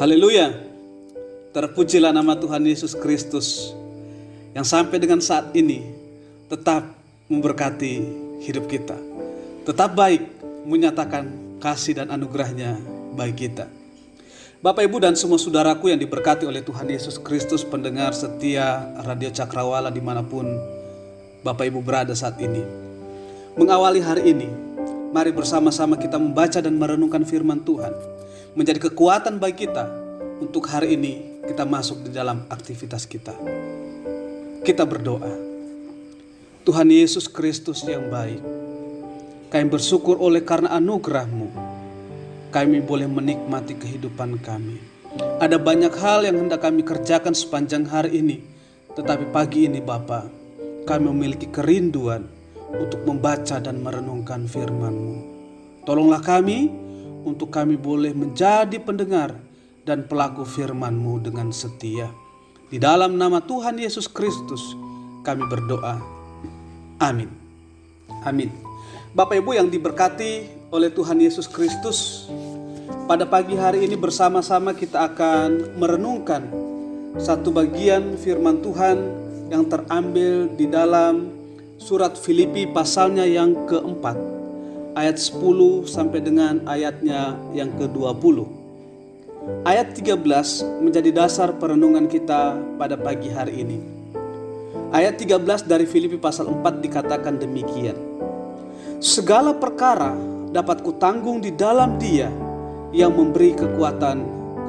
Haleluya. Terpujilah nama Tuhan Yesus Kristus yang sampai dengan saat ini tetap memberkati hidup kita. Tetap baik menyatakan kasih dan anugerahnya bagi kita. Bapak, Ibu, dan semua saudaraku yang diberkati oleh Tuhan Yesus Kristus, pendengar setia Radio Cakrawala dimanapun Bapak Ibu berada saat ini. Mengawali hari ini, mari bersama-sama kita membaca dan merenungkan firman Tuhan. Menjadi kekuatan bagi kita untuk hari ini kita masuk di dalam aktivitas kita. Kita berdoa. Tuhan Yesus Kristus yang baik, kami bersyukur oleh karena anugerah-Mu, kami boleh menikmati kehidupan kami. Ada banyak hal yang hendak kami kerjakan sepanjang hari ini, tetapi pagi ini Bapa, kami memiliki kerinduan untuk membaca dan merenungkan firman-Mu. Tolonglah kami untuk kami boleh menjadi pendengar dan pelaku firman-Mu dengan setia. Di dalam nama Tuhan Yesus Kristus kami berdoa. Amin. Amin. Bapak Ibu yang diberkati oleh Tuhan Yesus Kristus, pada pagi hari ini bersama-sama kita akan merenungkan satu bagian firman Tuhan yang terambil di dalam surat Filipi pasalnya yang keempat, ayat 10 sampai dengan ayatnya yang ke-20. Ayat 13 menjadi dasar perenungan kita pada pagi hari ini. Ayat 13 dari Filipi pasal 4 dikatakan demikian. Segala perkara dapat kutanggung di dalam Dia yang memberi kekuatan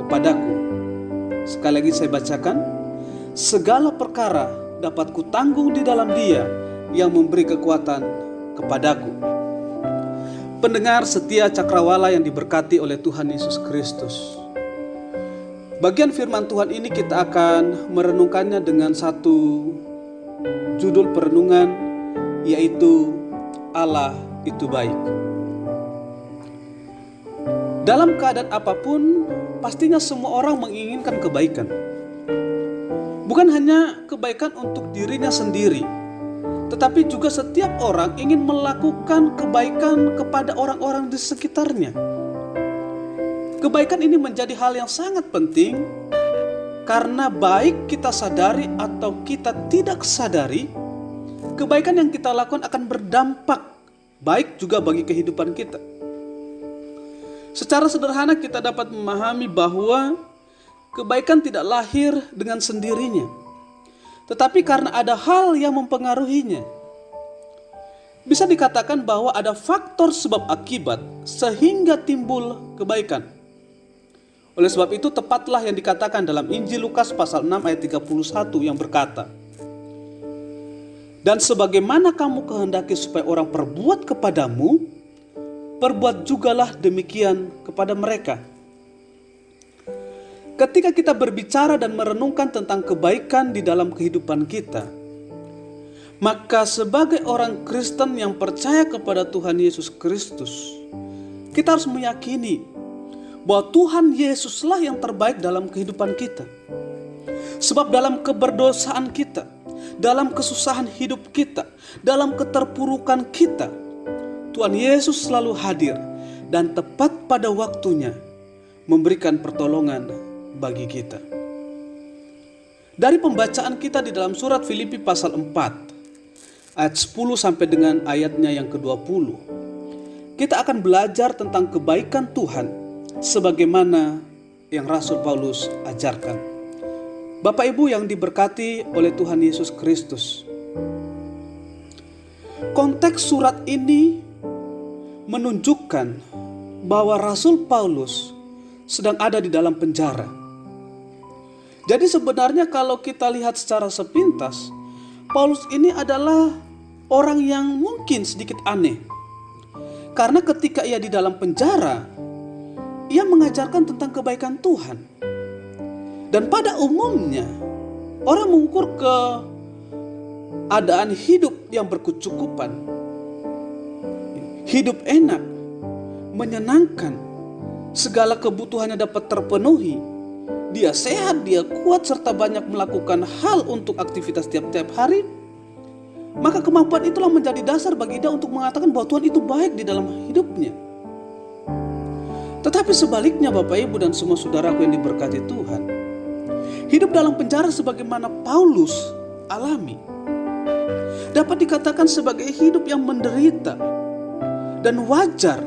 kepadaku. Sekali lagi saya bacakan. Segala perkara dapat kutanggung di dalam Dia yang memberi kekuatan kepadaku. Pendengar setia Cakrawala yang diberkati oleh Tuhan Yesus Kristus. Bagian firman Tuhan ini kita akan merenungkannya dengan satu judul perenungan, yaitu Allah itu baik. Dalam keadaan apapun, pastinya semua orang menginginkan kebaikan. Bukan hanya kebaikan untuk dirinya sendiri, tetapi juga setiap orang ingin melakukan kebaikan kepada orang-orang di sekitarnya. Kebaikan ini menjadi hal yang sangat penting karena baik kita sadari atau kita tidak sadari, kebaikan yang kita lakukan akan berdampak baik juga bagi kehidupan kita. Secara sederhana kita dapat memahami bahwa kebaikan tidak lahir dengan sendirinya, tetapi karena ada hal yang mempengaruhinya. Bisa dikatakan bahwa ada faktor sebab akibat sehingga timbul kebaikan. Oleh sebab itu tepatlah yang dikatakan dalam Injil Lukas pasal 6 ayat 31 yang berkata, "Dan sebagaimana kamu kehendaki supaya orang perbuat kepadamu, perbuat jugalah demikian kepada mereka." Ketika kita berbicara dan merenungkan tentang kebaikan di dalam kehidupan kita, maka sebagai orang Kristen yang percaya kepada Tuhan Yesus Kristus, kita harus meyakini bahwa Tuhan Yesuslah yang terbaik dalam kehidupan kita. Sebab dalam keberdosaan kita, dalam kesusahan hidup kita, dalam keterpurukan kita, Tuhan Yesus selalu hadir dan tepat pada waktunya memberikan pertolongan bagi kita. Dari pembacaan kita di dalam surat Filipi pasal 4 ayat 10 sampai dengan ayatnya yang ke-20, kita akan belajar tentang kebaikan Tuhan sebagaimana yang Rasul Paulus ajarkan. Bapak Ibu yang diberkati oleh Tuhan Yesus Kristus, konteks surat ini menunjukkan bahwa Rasul Paulus sedang ada di dalam penjara. Jadi sebenarnya kalau kita lihat secara sepintas, Paulus ini adalah orang yang mungkin sedikit aneh. Karena ketika ia di dalam penjara, ia mengajarkan tentang kebaikan Tuhan. Dan pada umumnya, orang mengukur keadaan hidup yang berkecukupan, hidup enak, menyenangkan, segala kebutuhannya dapat terpenuhi, dia sehat, dia kuat, serta banyak melakukan hal untuk aktivitas tiap-tiap hari, maka kemampuan itulah menjadi dasar bagi dia untuk mengatakan bahwa Tuhan itu baik di dalam hidupnya. Tetapi sebaliknya Bapak Ibu dan semua saudaraku yang diberkati Tuhan, hidup dalam penjara sebagaimana Paulus alami dapat dikatakan sebagai hidup yang menderita. Dan wajar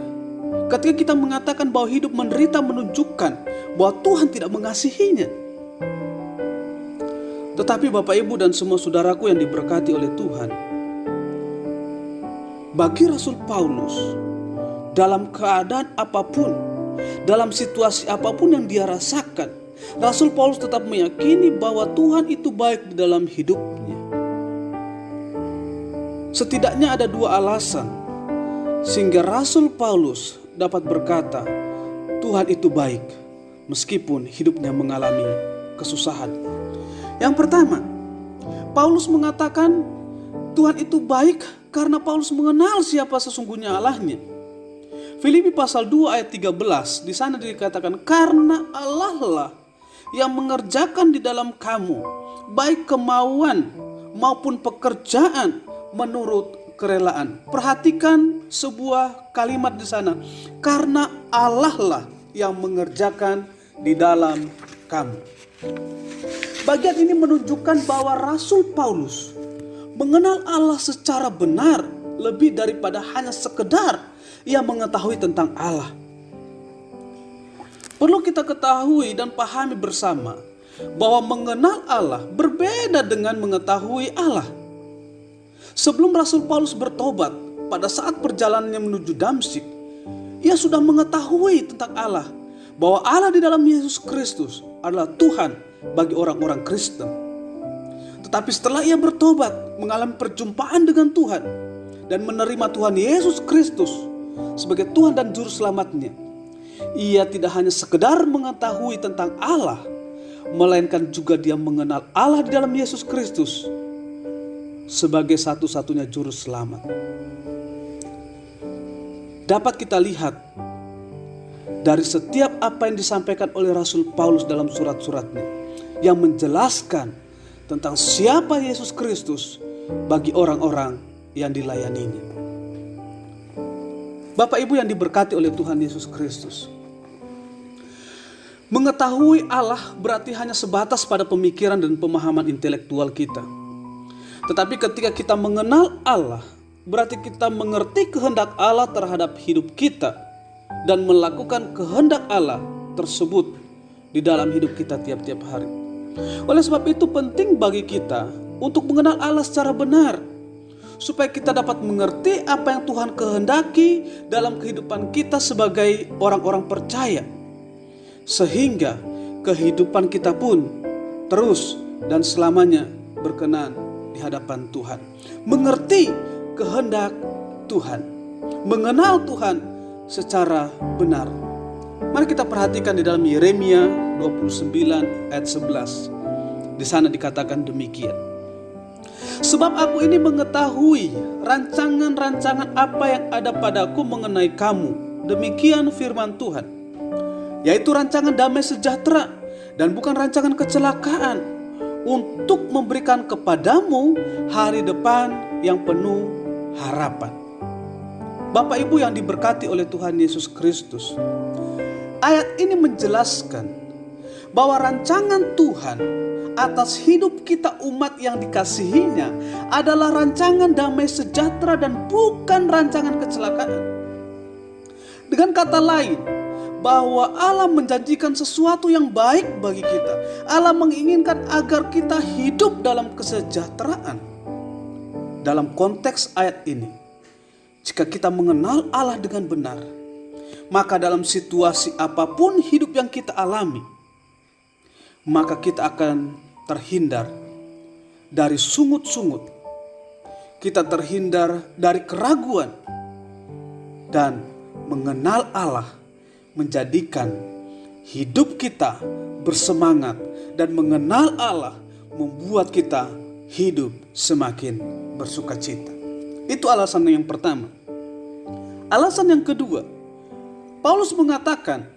ketika kita mengatakan bahwa hidup menderita menunjukkan bahwa Tuhan tidak mengasihinya. Tetapi Bapak Ibu dan semua saudaraku yang diberkati oleh Tuhan, bagi Rasul Paulus, dalam keadaan apapun, dalam situasi apapun yang dia rasakan, Rasul Paulus tetap meyakini bahwa Tuhan itu baik di dalam hidupnya. Setidaknya ada dua alasan sehingga Rasul Paulus dapat berkata, Tuhan itu baik meskipun hidupnya mengalami kesusahan. Yang pertama, Paulus mengatakan Tuhan itu baik karena Paulus mengenal siapa sesungguhnya Allahnya. Filipi pasal 2 ayat 13, di sana dikatakan, karena Allah lah yang mengerjakan di dalam kamu baik kemauan maupun pekerjaan menurut kerelaan. Perhatikan sebuah kalimat di sana, karena Allah lah yang mengerjakan di dalam kamu. Bagian ini menunjukkan bahwa Rasul Paulus mengenal Allah secara benar lebih daripada hanya sekedar ia mengetahui tentang Allah. Perlu kita ketahui dan pahami bersama bahwa mengenal Allah berbeda dengan mengetahui Allah. Sebelum Rasul Paulus bertobat, pada saat perjalanannya menuju Damsyik, ia sudah mengetahui tentang Allah, bahwa Allah di dalam Yesus Kristus adalah Tuhan bagi orang-orang Kristen. Tetapi setelah ia bertobat, mengalami perjumpaan dengan Tuhan, dan menerima Tuhan Yesus Kristus sebagai Tuhan dan Juru Selamatnya, ia tidak hanya sekedar mengetahui tentang Allah, melainkan juga dia mengenal Allah di dalam Yesus Kristus sebagai satu-satunya Juru Selamat. Dapat kita lihat dari setiap apa yang disampaikan oleh Rasul Paulus dalam surat-suratnya yang menjelaskan tentang siapa Yesus Kristus bagi orang-orang yang dilayaninya. Bapak Ibu yang diberkati oleh Tuhan Yesus Kristus, mengetahui Allah berarti hanya sebatas pada pemikiran dan pemahaman intelektual kita. Tetapi ketika kita mengenal Allah, berarti kita mengerti kehendak Allah terhadap hidup kita dan melakukan kehendak Allah tersebut di dalam hidup kita tiap-tiap hari. Oleh sebab itu penting bagi kita untuk mengenal Allah secara benar, supaya kita dapat mengerti apa yang Tuhan kehendaki dalam kehidupan kita sebagai orang-orang percaya, sehingga kehidupan kita pun terus dan selamanya berkenan di hadapan Tuhan. Mengerti kehendak Tuhan, mengenal Tuhan secara benar. Mari kita perhatikan di dalam Yeremia 29 ayat 11. Di sana dikatakan demikian. Sebab aku ini mengetahui rancangan-rancangan apa yang ada padaku mengenai kamu. Demikian firman Tuhan, yaitu rancangan damai sejahtera dan bukan rancangan kecelakaan, untuk memberikan kepadamu hari depan yang penuh harapan. Bapak Ibu yang diberkati oleh Tuhan Yesus Kristus, ayat ini menjelaskan bahwa rancangan Tuhan atas hidup kita umat yang dikasihinya adalah rancangan damai sejahtera dan bukan rancangan kecelakaan. Dengan kata lain, bahwa Allah menjanjikan sesuatu yang baik bagi kita. Allah menginginkan agar kita hidup dalam kesejahteraan. Dalam konteks ayat ini, jika kita mengenal Allah dengan benar, maka dalam situasi apapun hidup yang kita alami, maka kita akan terhindar dari sungut-sungut. Kita terhindar dari keraguan. Dan mengenal Allah menjadikan hidup kita bersemangat. Dan mengenal Allah membuat kita hidup semakin bersukacita. Itu alasan yang pertama. Alasan yang kedua, Paulus mengatakan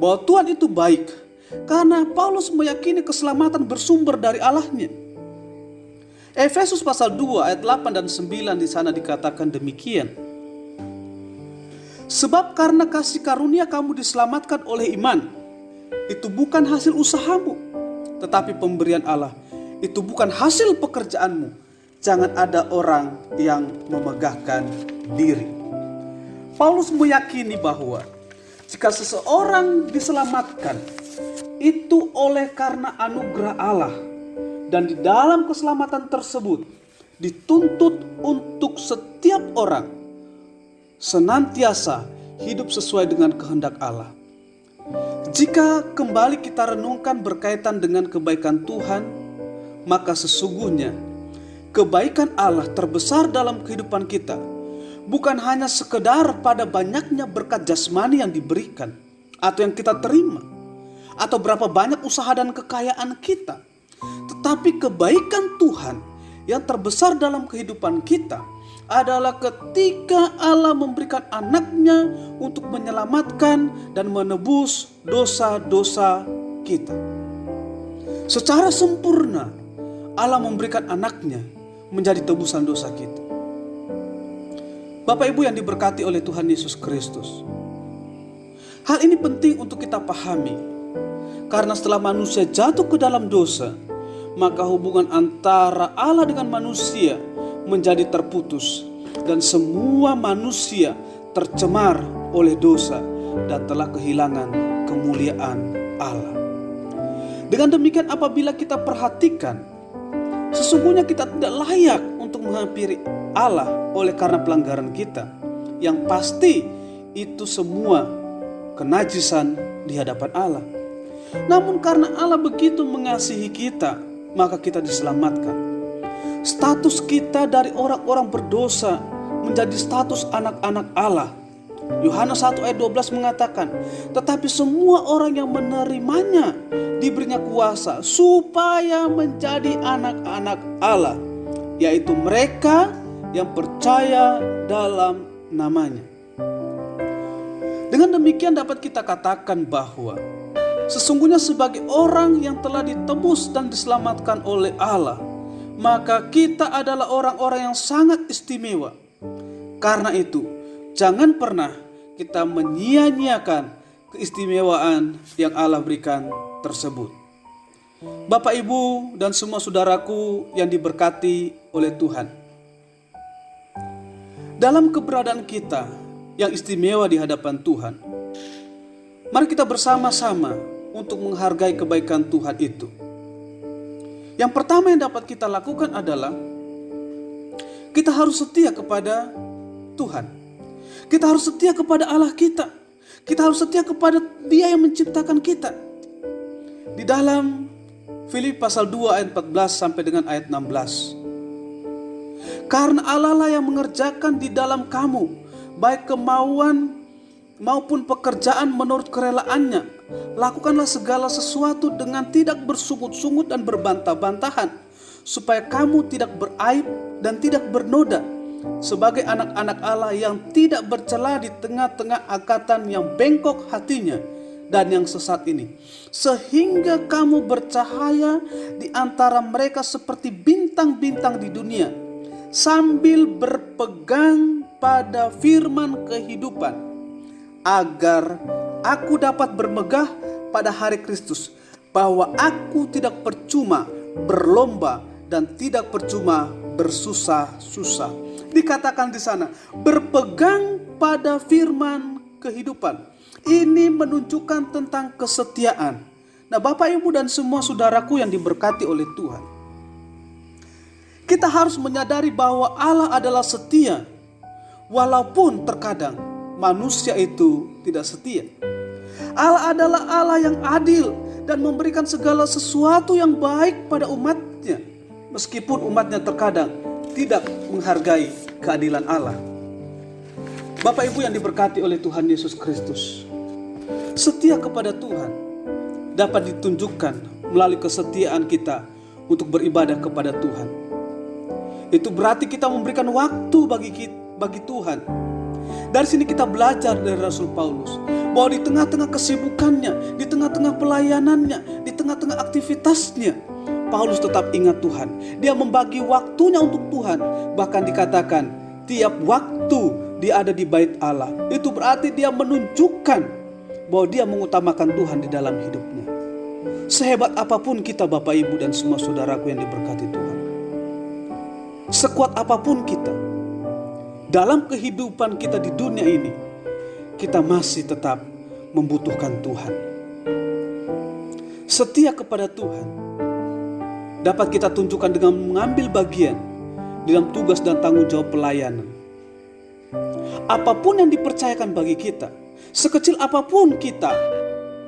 bahwa Tuhan itu baik karena Paulus meyakini keselamatan bersumber dari Allahnya. Efesus pasal 2 ayat 8 dan 9 di sana dikatakan demikian. Sebab karena kasih karunia kamu diselamatkan oleh iman. Itu bukan hasil usahamu, tetapi pemberian Allah. Itu bukan hasil pekerjaanmu. Jangan ada orang yang memegahkan diri. Paulus meyakini bahwa jika seseorang diselamatkan, itu oleh karena anugerah Allah. Dan di dalam keselamatan tersebut dituntut untuk setiap orang senantiasa hidup sesuai dengan kehendak Allah. Jika kembali kita renungkan berkaitan dengan kebaikan Tuhan, maka sesungguhnya kebaikan Allah terbesar dalam kehidupan kita bukan hanya sekedar pada banyaknya berkat jasmani yang diberikan atau yang kita terima, atau berapa banyak usaha dan kekayaan kita, tetapi kebaikan Tuhan yang terbesar dalam kehidupan kita adalah ketika Allah memberikan anaknya untuk menyelamatkan dan menebus dosa-dosa kita. Secara sempurna Allah memberikan anaknya menjadi tebusan dosa kita. Bapak Ibu yang diberkati oleh Tuhan Yesus Kristus, hal ini penting untuk kita pahami, karena setelah manusia jatuh ke dalam dosa, maka hubungan antara Allah dengan manusia menjadi terputus, dan semua manusia tercemar oleh dosa dan telah kehilangan kemuliaan Allah. Dengan demikian, apabila kita perhatikan, sesungguhnya kita tidak layak untuk menghampiri Allah oleh karena pelanggaran kita, yang pasti itu semua kenajisan di hadapan Allah. Namun karena Allah begitu mengasihi kita, maka kita diselamatkan. Status kita dari orang-orang berdosa menjadi status anak-anak Allah. Yohanes 1 ayat 12 mengatakan, tetapi semua orang yang menerimanya diberinya kuasa supaya menjadi anak-anak Allah, yaitu mereka yang percaya dalam namanya. Dengan demikian dapat kita katakan bahwa sesungguhnya sebagai orang yang telah ditebus dan diselamatkan oleh Allah, maka kita adalah orang-orang yang sangat istimewa. Karena itu, jangan pernah kita menyia-nyiakan keistimewaan yang Allah berikan tersebut. Bapak, Ibu, dan semua saudaraku yang diberkati oleh Tuhan, dalam keberadaan kita yang istimewa di hadapan Tuhan, mari kita bersama-sama untuk menghargai kebaikan Tuhan itu. Yang pertama yang dapat kita lakukan adalah kita harus setia kepada Tuhan. Kita harus setia kepada Allah kita. Kita harus setia kepada Dia yang menciptakan kita. Di dalam Filipi pasal 2 ayat 14 sampai dengan ayat 16. Karena Allah lah yang mengerjakan di dalam kamu baik kemauan maupun pekerjaan menurut kerelaannya. Lakukanlah segala sesuatu dengan tidak bersungut-sungut dan berbantah-bantahan, supaya kamu tidak beraib dan tidak bernoda, sebagai anak-anak Allah yang tidak bercela di tengah-tengah angkatan yang bengkok hatinya dan yang sesat ini, sehingga kamu bercahaya di antara mereka seperti bintang-bintang di dunia, sambil berpegang pada firman kehidupan, agar aku dapat bermegah pada hari Kristus, bahwa aku tidak percuma berlomba dan tidak percuma bersusah-susah. Dikatakan di sana, berpegang pada firman kehidupan. Ini menunjukkan tentang kesetiaan. Nah, Bapak, Ibu, dan semua saudaraku yang diberkati oleh Tuhan, kita harus menyadari bahwa Allah adalah setia, walaupun terkadang manusia itu tidak setia. Allah adalah Allah yang adil dan memberikan segala sesuatu yang baik pada umatnya, meskipun umatnya terkadang tidak menghargai keadilan Allah. Bapak, Ibu yang diberkati oleh Tuhan Yesus Kristus, setia kepada Tuhan dapat ditunjukkan melalui kesetiaan kita untuk beribadah kepada Tuhan. Itu berarti kita memberikan waktu bagi Tuhan. Dari sini kita belajar dari Rasul Paulus, bahwa di tengah-tengah kesibukannya, di tengah-tengah pelayanannya, di tengah-tengah aktivitasnya, Paulus tetap ingat Tuhan. Dia membagi waktunya untuk Tuhan. Bahkan dikatakan tiap waktu dia ada di bait Allah, itu berarti dia menunjukkan bahwa dia mengutamakan Tuhan di dalam hidupnya. Sehebat apapun kita Bapak Ibu dan semua saudaraku yang diberkati Tuhan, sekuat apapun kita dalam kehidupan kita di dunia ini, kita masih tetap membutuhkan Tuhan. Setia kepada Tuhan dapat kita tunjukkan dengan mengambil bagian dalam tugas dan tanggung jawab pelayanan. Apapun yang dipercayakan bagi kita, sekecil apapun kita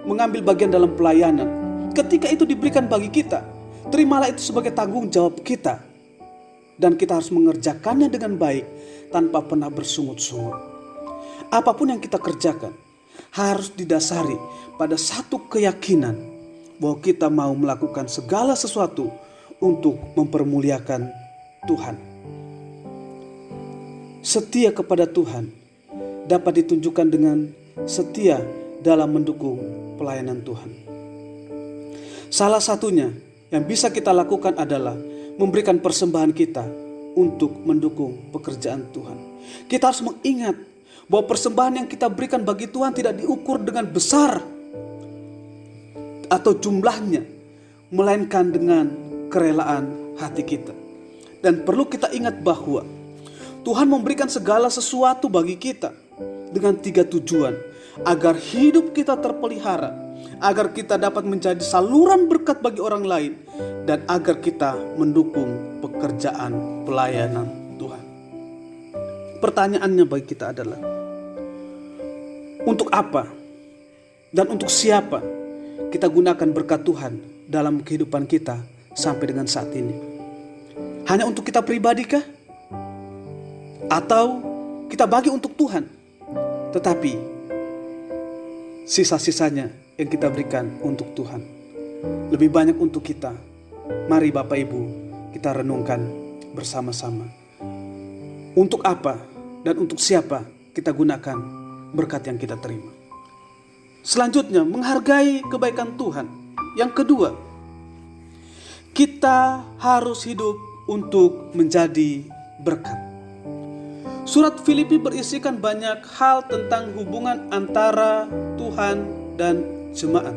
mengambil bagian dalam pelayanan, ketika itu diberikan bagi kita, terimalah itu sebagai tanggung jawab kita. Dan kita harus mengerjakannya dengan baik tanpa pernah bersungut-sungut. Apapun yang kita kerjakan harus didasari pada satu keyakinan bahwa kita mau melakukan segala sesuatu untuk mempermuliakan Tuhan. Setia kepada Tuhan dapat ditunjukkan dengan setia dalam mendukung pelayanan Tuhan. Salah satunya yang bisa kita lakukan adalah memberikan persembahan kita untuk mendukung pekerjaan Tuhan. Kita harus mengingat bahwa persembahan yang kita berikan bagi Tuhan tidak diukur dengan besar atau jumlahnya, melainkan dengan kerelaan hati kita. Dan perlu kita ingat bahwa Tuhan memberikan segala sesuatu bagi kita dengan 3 tujuan. Agar hidup kita terpelihara, agar kita dapat menjadi saluran berkat bagi orang lain, dan agar kita mendukung pekerjaan pelayanan Tuhan. Pertanyaannya bagi kita adalah, untuk apa dan untuk siapa kita gunakan berkat Tuhan dalam kehidupan kita sampai dengan saat ini? Hanya untuk kita pribadi kah? Atau kita bagi untuk Tuhan, tetapi sisa-sisanya yang kita berikan untuk Tuhan? Lebih banyak untuk kita. Mari Bapak Ibu kita renungkan bersama-sama. Untuk apa dan untuk siapa kita gunakan berkat yang kita terima? Selanjutnya, menghargai kebaikan Tuhan. Yang kedua, kita harus hidup untuk menjadi berkat. Surat Filipi berisikan banyak hal tentang hubungan antara Tuhan dan jemaat.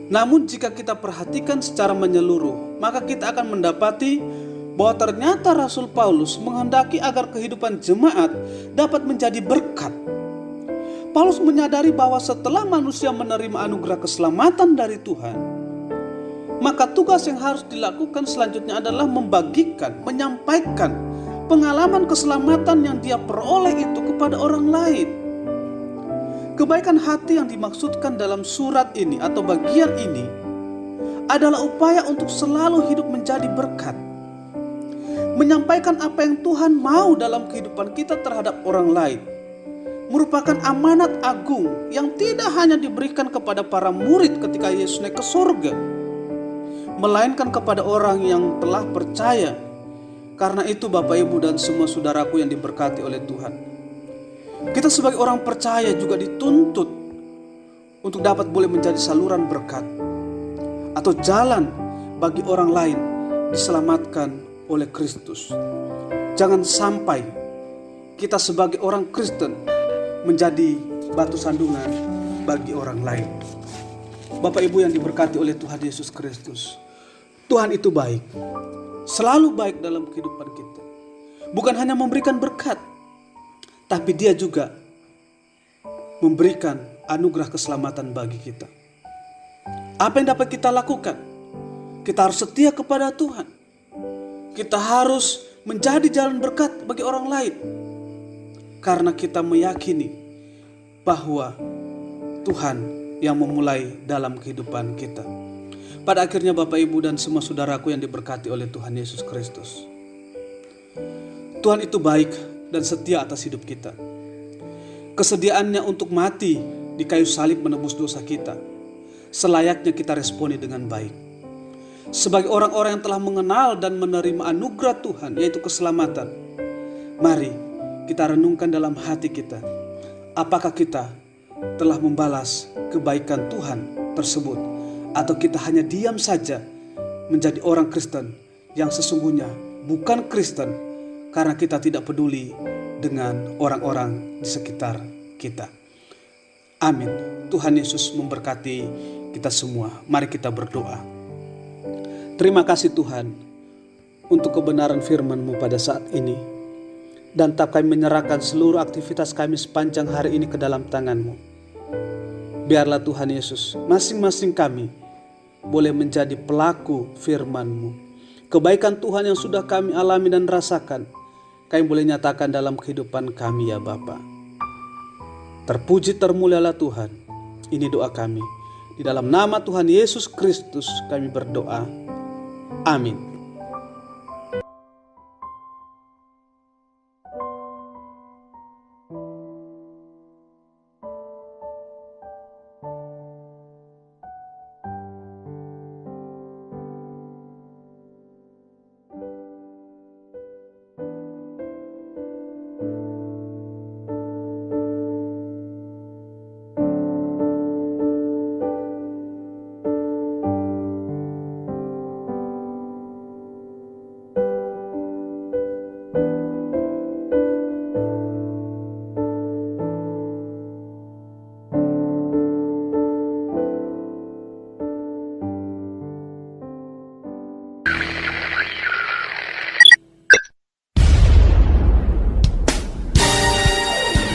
Namun jika kita perhatikan secara menyeluruh, maka kita akan mendapati bahwa ternyata Rasul Paulus menghendaki agar kehidupan jemaat dapat menjadi berkat. Paulus menyadari bahwa setelah manusia menerima anugerah keselamatan dari Tuhan, maka tugas yang harus dilakukan selanjutnya adalah membagikan, menyampaikan pengalaman keselamatan yang dia peroleh itu kepada orang lain. Kebaikan hati yang dimaksudkan dalam surat ini atau bagian ini adalah upaya untuk selalu hidup menjadi berkat. Menyampaikan apa yang Tuhan mau dalam kehidupan kita terhadap orang lain merupakan amanat agung yang tidak hanya diberikan kepada para murid ketika Yesus naik ke surga, melainkan kepada orang yang telah percaya. Karena itu Bapak Ibu dan semua saudaraku yang diberkati oleh Tuhan, kita sebagai orang percaya juga dituntut untuk dapat boleh menjadi saluran berkat atau jalan bagi orang lain diselamatkan oleh Kristus. Jangan sampai kita sebagai orang Kristen menjadi batu sandungan bagi orang lain. Bapak Ibu yang diberkati oleh Tuhan Yesus Kristus, Tuhan itu baik, selalu baik dalam kehidupan kita. Bukan hanya memberikan berkat, tapi Dia juga memberikan anugerah keselamatan bagi kita. Apa yang dapat kita lakukan? Kita harus setia kepada Tuhan. Kita harus menjadi jalan berkat bagi orang lain, karena kita meyakini bahwa Tuhan yang memulai dalam kehidupan kita. Pada akhirnya Bapak Ibu dan semua saudaraku yang diberkati oleh Tuhan Yesus Kristus, Tuhan itu baik dan setia atas hidup kita. Kesediaannya untuk mati di kayu salib menebus dosa kita, selayaknya kita responi dengan baik. Sebagai orang-orang yang telah mengenal dan menerima anugerah Tuhan, yaitu keselamatan, mari kita renungkan dalam hati kita, apakah kita telah membalas kebaikan Tuhan tersebut, atau kita hanya diam saja menjadi orang Kristen yang sesungguhnya bukan Kristen karena kita tidak peduli dengan orang-orang di sekitar kita. Amin. Tuhan Yesus memberkati kita semua. Mari kita berdoa. Terima kasih Tuhan untuk kebenaran firman-Mu pada saat ini. Dan tetap kami menyerahkan seluruh aktivitas kami sepanjang hari ini ke dalam tangan-Mu. Biarlah Tuhan Yesus, masing-masing kami boleh menjadi pelaku firman-Mu. Kebaikan Tuhan yang sudah kami alami dan rasakan, kami boleh nyatakan dalam kehidupan kami ya Bapa. Terpuji termulialah Tuhan. Ini doa kami. Di dalam nama Tuhan Yesus Kristus kami berdoa. Amin.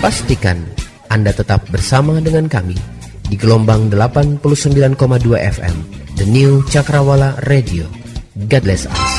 Pastikan Anda tetap bersama dengan kami di gelombang 89,2 FM, The New Cakrawala Radio. God bless us.